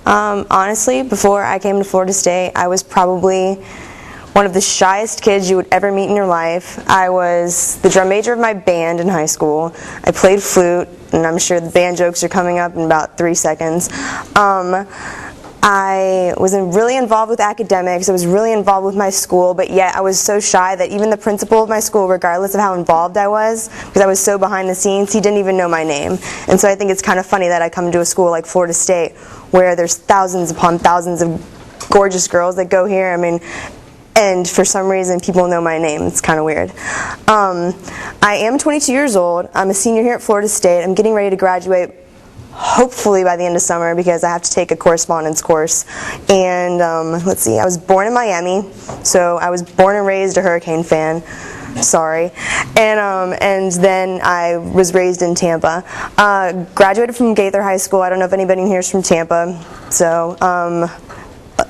Honestly, before I came to Florida State, I was probably one of the shyest kids you would ever meet in your life. I was the drum major of my band in high school. I played flute, and I'm sure the band jokes are coming up in about 3 seconds. I was really involved with academics. I was really involved with my school, but yet I was so shy that even the principal of my school, regardless of how involved I was, because I was so behind the scenes, he didn't even know my name. And so I think it's kind of funny that I come to a school like Florida State, where there's thousands upon thousands of gorgeous girls that go here. I mean, and for some reason people know my name. It's kind of weird. I am 22 years old. I'm a senior here at Florida State. I'm getting ready to graduate hopefully by the end of summer because I have to take a correspondence course. And let's see, I was born in Miami, so I was born and raised a Hurricane fan. Sorry. And then I was raised in Tampa. Graduated from Gaither High School. I don't know if anybody in here is from Tampa. So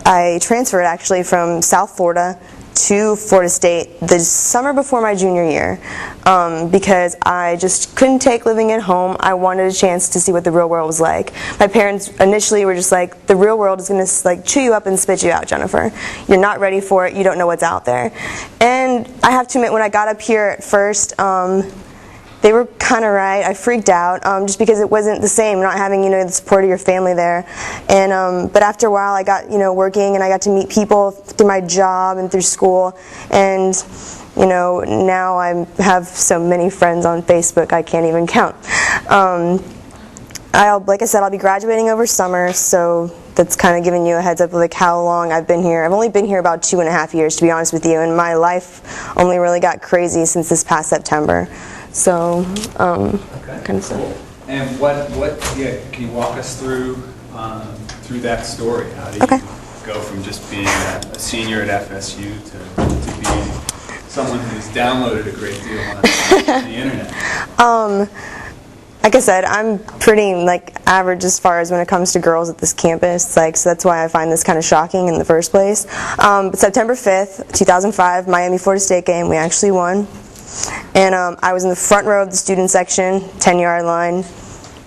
I transferred actually from South Florida to Florida State the summer before my junior year because I just couldn't take living at home. I wanted a chance to see what the real world was like. My parents initially were just like, the real world is going to like chew you up and spit you out, Jennifer. You're not ready for it. You don't know what's out there. And I have to admit, when I got up here at first, they were kind of right. I freaked out just because it wasn't the same, not having the support of your family there. And but after a while, I got working, and I got to meet people through my job and through school. And now I have so many friends on Facebook I can't even count. Like I said, I'll be graduating over summer, so that's kind of giving you a heads up of like how long I've been here. I've only been here about 2.5 years, to be honest with you, and my life only really got crazy since this past September. So, okay, kind of stuff. Cool. And can you walk us through that story? How did you go from just being a senior at FSU to being someone who's downloaded a great deal on the internet? Like I said, I'm pretty average as far as when it comes to girls at this campus. So that's why I find this kind of shocking in the first place. But September 5th, 2005, Miami-Florida State game, we actually won. And I was in the front row of the student section, 10-yard line,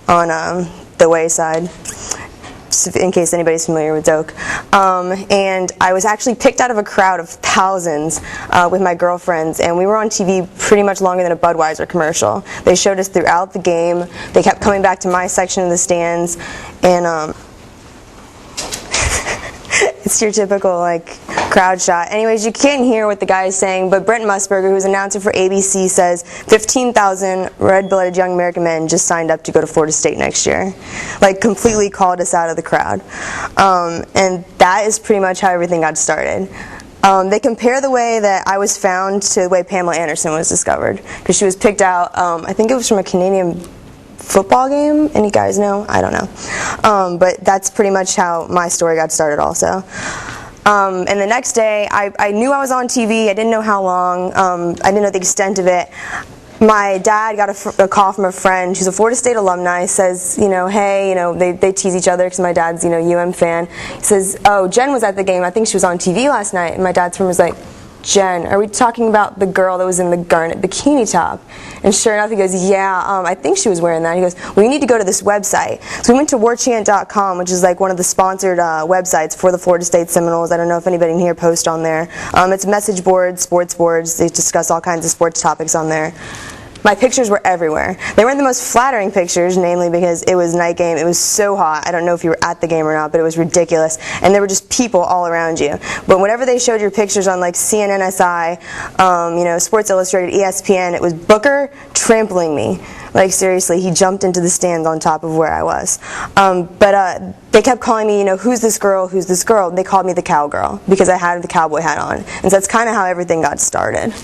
on the way side, in case anybody's familiar with Doak. And I was actually picked out of a crowd of thousands with my girlfriends, and we were on TV pretty much longer than a Budweiser commercial. They showed us throughout the game. They kept coming back to my section of the stands, and it's your typical crowd shot. Anyways, you can't hear what the guy is saying, but Brent Musburger, who's an announcer for ABC, says 15,000 red-blooded young American men just signed up to go to Florida State next year. Completely called us out of the crowd. And that is pretty much how everything got started. They compare the way that I was found to the way Pamela Anderson was discovered, because she was picked out, I think it was from a Canadian football game. Any guys know? I don't know. But that's pretty much how my story got started also. And the next day, I knew I was on TV. I didn't know how long. I didn't know the extent of it. My dad got a call from a friend who's a Florida State alumni. Says, hey, they tease each other because my dad's, UM fan. He says, oh, Jen was at the game. I think she was on TV last night. And my dad's friend was like, Jen, are we talking about the girl that was in the garnet bikini top? And sure enough, he goes, yeah, I think she was wearing that. He goes, well, you need to go to this website. So we went to warchant.com, which is one of the sponsored websites for the Florida State Seminoles. I don't know if anybody in here posts on there. It's message boards, sports boards. They discuss all kinds of sports topics on there. My pictures were everywhere. They weren't the most flattering pictures, namely because it was night game. It was so hot. I don't know if you were at the game or not, but it was ridiculous. And there were just people all around you. But whenever they showed your pictures on CNN SI, Sports Illustrated, ESPN, it was Booker trampling me. Seriously, he jumped into the stands on top of where I was. But they kept calling me, who's this girl, who's this girl? And they called me the cowgirl because I had the cowboy hat on. And so that's kind of how everything got started.